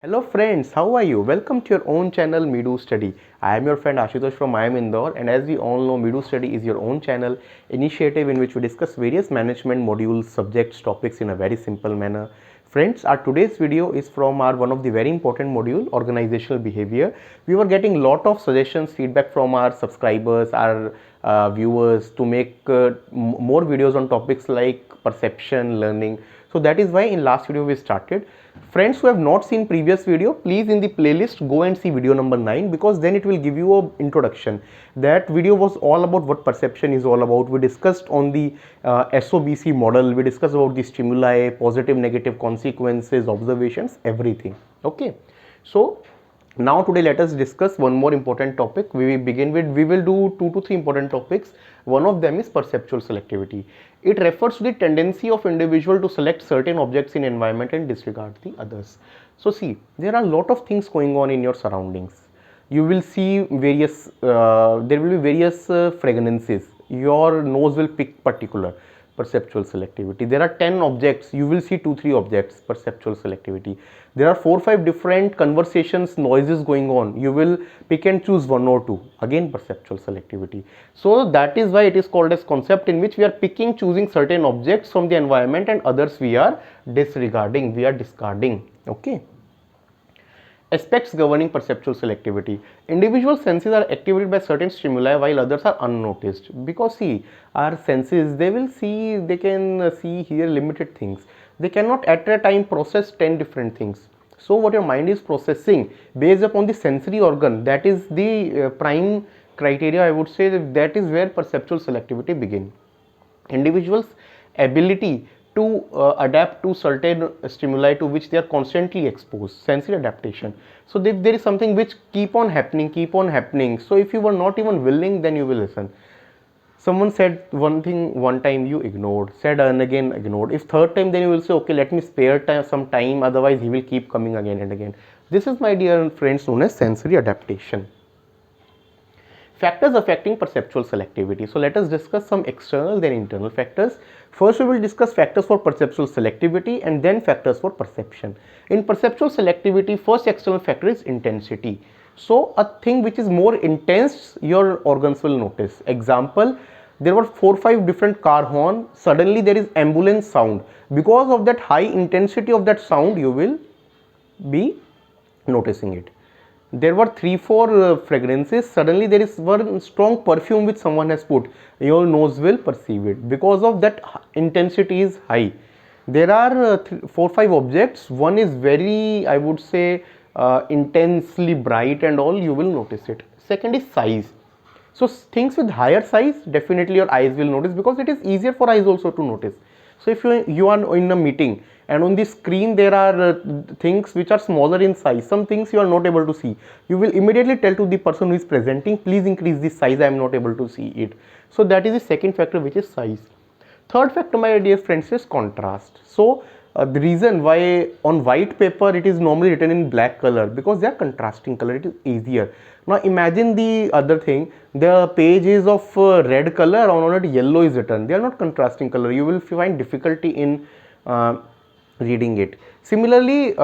Hello friends, how are you? Welcome to your own channel Midu Study. I am your friend Ashutosh from I am Indore, and as we all know, Midu Study is your own channel initiative in which we discuss various management modules, subjects, topics in a very simple manner. Friends, our today's video is from our one of the very important module, organizational behavior. We were getting lot of suggestions, feedback from our subscribers, our viewers to make more videos on topics like perception, learning. So that is why in last video we started. Friends who have not seen previous video, please in the playlist go and see video number 9, because then it will give you a introduction. That video was all about what perception is all about. We discussed on the SOBC model, we discussed about the stimuli, positive negative consequences, observations, everything. Okay, so now today let us discuss one more important topic. We will do 2 to 3 important topics. One of them is perceptual selectivity. It refers to the tendency of individual to select certain objects in environment and disregard the others. So see, there are a lot of things going on in your surroundings. You will see various there will be various fragrances. Your nose will pick particular. Perceptual selectivity. There are 10 objects, you will see 2-3 objects. Perceptual selectivity. There are 4-5 different conversations, noises going on, you will pick and choose 1 or 2. Again, perceptual selectivity. So that is why it is called as concept, in which we are picking, choosing certain objects from the environment and others we are disregarding, we are discarding. Okay. Aspects governing perceptual selectivity. Individual senses are activated by certain stimuli while others are unnoticed. Because see, our senses, they can see, hear limited things. They cannot at a time process 10 different things. So what your mind is processing based upon the sensory organ, that is the prime criteria, I would say. That is where perceptual selectivity begins. Individuals' ability to adapt to certain stimuli to which they are constantly exposed, sensory adaptation. So if there is something which keep on happening, so if you were not even willing, then you will listen. Someone said one thing one time, you ignored, said and again ignored. If third time, then you will say, okay, let me spare some time, otherwise he will keep coming again and again. This is, my dear friends, known as sensory adaptation. Factors affecting perceptual selectivity. So let us discuss some external then internal factors. First we will discuss factors for perceptual selectivity and then factors for perception. In perceptual selectivity, first external factor is intensity. So a thing which is more intense, your organs will notice. Example, there were 4-5 different car horn, suddenly there is ambulance sound. Because of that high intensity of that sound, you will be noticing it. There were 3-4 fragrances, suddenly there is one strong perfume which someone has put, your nose will perceive it, because of that intensity is high. There are 4-5 objects, one is very, I would say, intensely bright and all, you will notice it. Second is size. So things with higher size, definitely your eyes will notice, because it is easier for eyes also to notice. So if you are in a meeting and on the screen there are things which are smaller in size, some things you are not able to see, you will immediately tell to the person who is presenting, please increase the size, I am not able to see it. So that is the second factor, which is size. Third factor, my dear friends, is contrast. So the reason why on white paper it is normally written in black color, because they are contrasting color, it is easier. Now imagine the other thing, the page is of red color, on it yellow is written, they are not contrasting color, you will find difficulty in reading it. Similarly,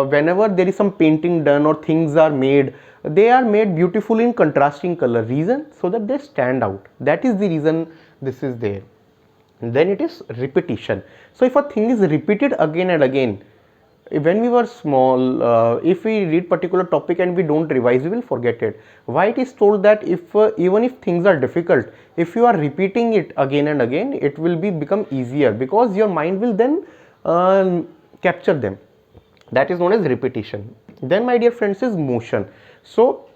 whenever there is some painting done or things are made, they are made beautiful in contrasting color. Reason? So that they stand out. That is the reason this is there. And then it is repetition. So if a thing is repeated again and again, when we were small, if we read particular topic and we don't revise, we will forget it. Why it is told that if even if things are difficult, if you are repeating it again and again, it will become easier, because your mind will then capture them. That is known as repetition. Then, my dear friends, is motion. So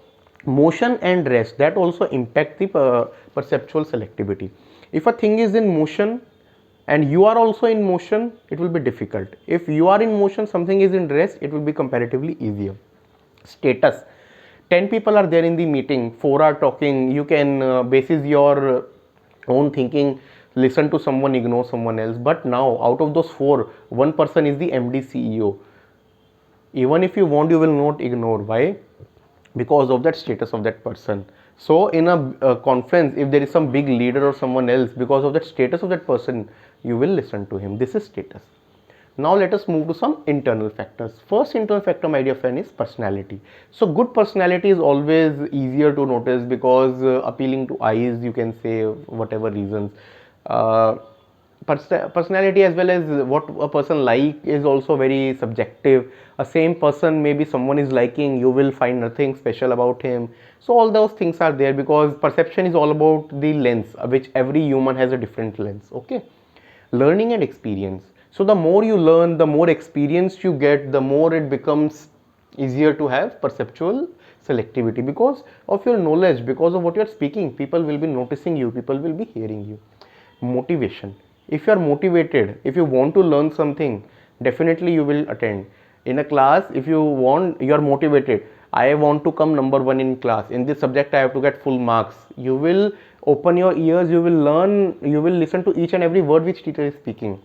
motion and rest, that also impact the perceptual selectivity. If a thing is in motion and you are also in motion, it will be difficult. If you are in motion, something is in rest, it will be comparatively easier. Status. 10 people are there in the meeting, 4 are talking, you can basis your own thinking, listen to someone, ignore someone else. But now out of those 4, one person is the MD CEO. Even if you want, you will not ignore. Why? Because of that status of that person. So in a conference, if there is some big leader or someone else, because of that status of that person, you will listen to him. This is status. Now let us move to some internal factors. First internal factor, my dear friend, is personality. So good personality is always easier to notice because appealing to eyes, you can say, whatever reasons. Uh, Personality as well as what a person like is also very subjective. A same person, maybe someone is liking, you will find nothing special about him. So all those things are there because perception is all about the lens, which every human has a different lens. Okay, learning and experience. So the more you learn, the more experience you get, the more it becomes easier to have perceptual selectivity because of your knowledge, because of what you are speaking. People will be noticing you, people will be hearing you. Motivation. If you are motivated, if you want to learn something, definitely you will attend. In a class, if you want, you are motivated, I want to come number one in class, in this subject I have to get full marks, you will open your ears, you will learn, you will listen to each and every word which teacher is speaking.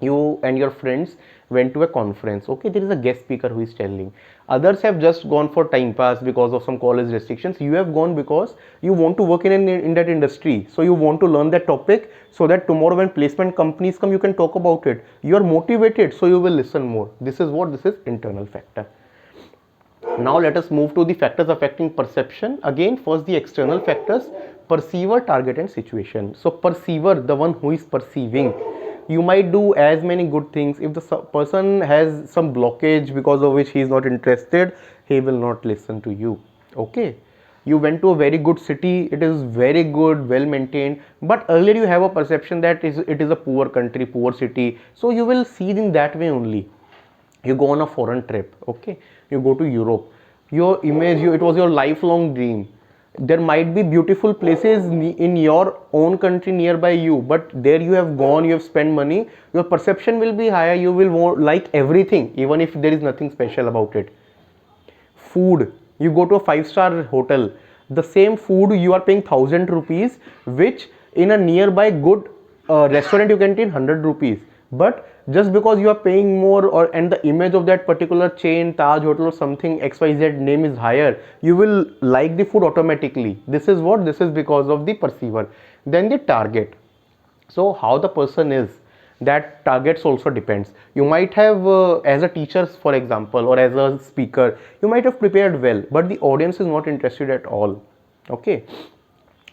You and your friends went to a conference, okay, there is a guest speaker who is telling. Others have just gone for time pass because of some college restrictions. You have gone because you want to work in that industry, so you want to learn that topic so that tomorrow when placement companies come, you can talk about it. You are motivated, so you will listen more. This is what, this is internal factor. Now let us move to the factors affecting perception. Again, first the external factors: perceiver, target and situation. So perceiver, the one who is perceiving, you might do as many good things. If the person has some blockage because of which he is not interested, he will not listen to you. Okay, you went to a very good city, it is very good, well maintained, but earlier you have a perception that it is a poor country, poor city, so you will see it in that way only. You go on a foreign trip, okay, you go to Europe, your image, it was your lifelong dream. There might be beautiful places in your own country nearby you, but there you have gone, you have spent money, your perception will be higher, you will like everything even if there is nothing special about it. Food, you go to a 5-star hotel, the same food you are paying 1000 rupees, which in a nearby good restaurant you can take 100 rupees. But just because you are paying more, or and the image of that particular chain, Taj hotel or something XYZ name is higher, you will like the food automatically. This is what, this is because of the perceiver. Then the target. So how the person is, that targets also depends. You might have as a teacher, for example, or as a speaker, you might have prepared well, but the audience is not interested at all. Okay,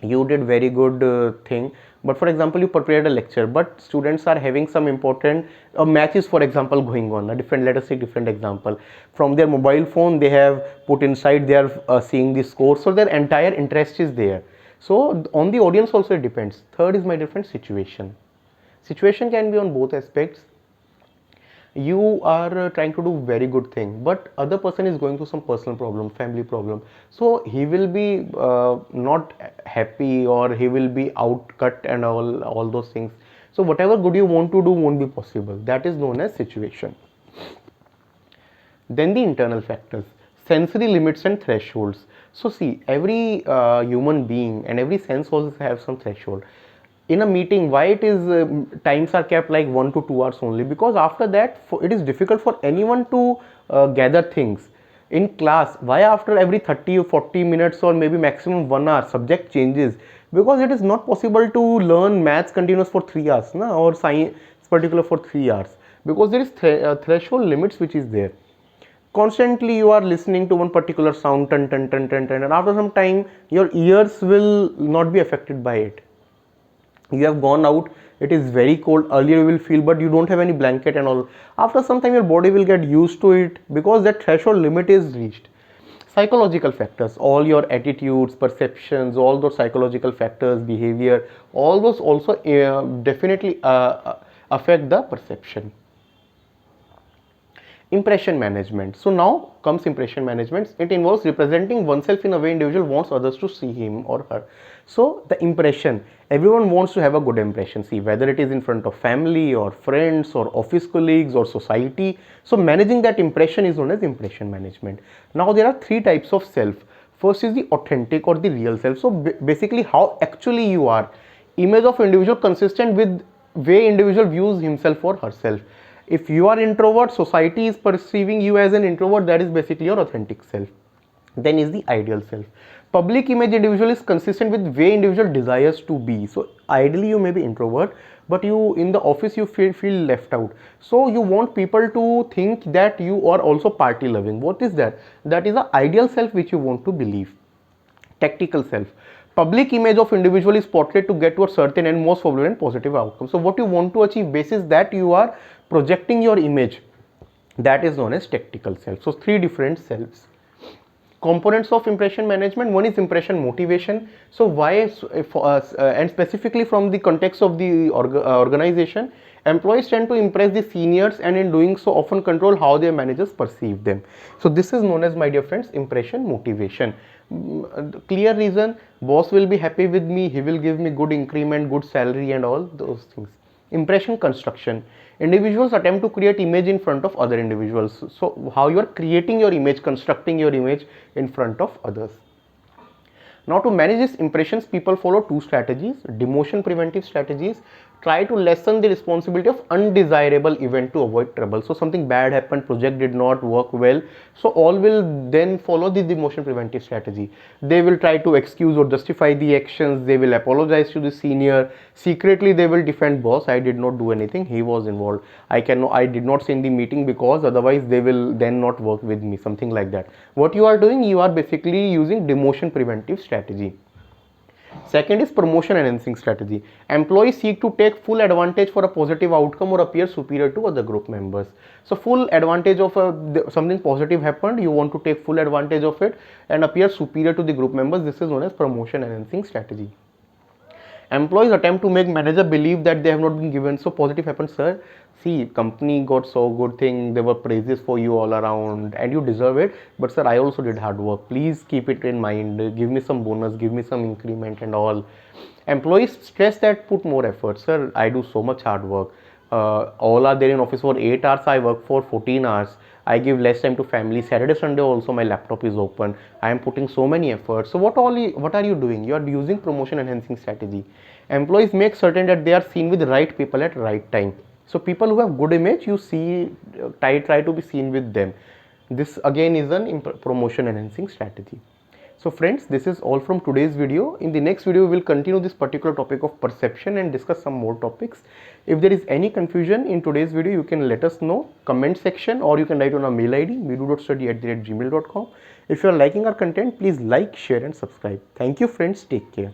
you did very good thing, but for example you prepared a lecture, but students are having some important matches, for example, going on a different, let us take different example. From their mobile phone they have put inside, they are seeing the score, so their entire interest is there. So on the audience also it depends. Third is my different situation. Situation can be on both aspects. You are trying to do very good thing, but other person is going through some personal problem, family problem, so he will be not happy, or he will be outcut and all those things. So whatever good you want to do won't be possible. That is known as situation. Then the internal factors, sensory limits and thresholds. So see, every human being and every sense also have some threshold. In a meeting, why it is times are kept like 1 to 2 hours only? Because after that it is difficult for anyone to gather things. In class, why after every 30 or 40 minutes or maybe maximum 1 hour subject changes? Because it is not possible to learn maths continuous for 3 hours, na, or science particular for 3 hours, because there is threshold limits which is there. Constantly you are listening to one particular sound, turn, turn, turn, turn, turn, and after some time your ears will not be affected by it. You have gone out, it is very cold, earlier you will feel, but you don't have any blanket and all. After some time your body will get used to it, because that threshold limit is reached. Psychological factors, all your attitudes, perceptions, all those psychological factors, behavior, all those also definitely affect the perception. Impression management. So now comes impression management. It involves representing oneself in a way individual wants others to see him or her. So the impression, everyone wants to have a good impression. See, whether it is in front of family or friends or office colleagues or society. So managing that impression is known as impression management. Now there are 3 types of self. First is the authentic or the real self. So basically how actually you are. Image of individual consistent with way individual views himself or herself. If you are introvert, society is perceiving you as an introvert, that is basically your authentic self. Then is the ideal self. Public image individual is consistent with way individual desires to be. So ideally you may be introvert, but you in the office you feel left out. So you want people to think that you are also party loving. What is that? That is the ideal self which you want to believe. Tactical self. Public image of individual is portrayed to get to a certain and most favorable and positive outcome. So what you want to achieve basis that you are projecting your image, that is known as tactical self. So three different selves. Components of impression management. One is impression motivation. So why and specifically from the context of the organization, employees tend to impress the seniors and in doing so often control how their managers perceive them. So this is known as, my dear friends, impression motivation. Clear reason, boss will be happy with me, he will give me good increment, good salary and all those things. Impression construction. Individuals attempt to create image in front of other individuals. So how you are creating your image, constructing your image in front of others. Now to manage these impressions, people follow two strategies. Demotion preventive strategies. Try to lessen the responsibility of undesirable event to avoid trouble. So something bad happened, project did not work well, so all will then follow the demotion preventive strategy. They will try to excuse or justify the actions, they will apologize to the senior, secretly they will defend boss, I did not do anything, he was involved, I did not say in the meeting because otherwise they will then not work with me, something like that. What you are doing, you are basically using demotion preventive strategy. Second is promotion enhancing strategy. Employees seek to take full advantage for a positive outcome or appear superior to other group members. So full advantage of something positive happened, you want to take full advantage of it and appear superior to the group members. This is known as promotion enhancing strategy. Employees attempt to make manager believe that they have not been given. So positive happened, sir, see, company got so good thing, there were praises for you all around and you deserve it, but sir, I also did hard work, please keep it in mind, give me some bonus, give me some increment and all. Employees stress that put more effort, sir, I do so much hard work, all are there in office for 8 hours, I work for 14 hours, I give less time to family, Saturday Sunday also my laptop is open, I am putting so many efforts. So what are you doing? You are using promotion enhancing strategy. Employees make certain that they are seen with the right people at right time. So people who have good image, you see, try to be seen with them. This again is an promotion enhancing strategy. So friends, this is all from today's video. In the next video, we will continue this particular topic of perception and discuss some more topics. If there is any confusion in today's video, you can let us know, comment section, or you can write on our mail ID, meedu.study@gmail.com. If you are liking our content, please like, share and subscribe. Thank you friends, take care.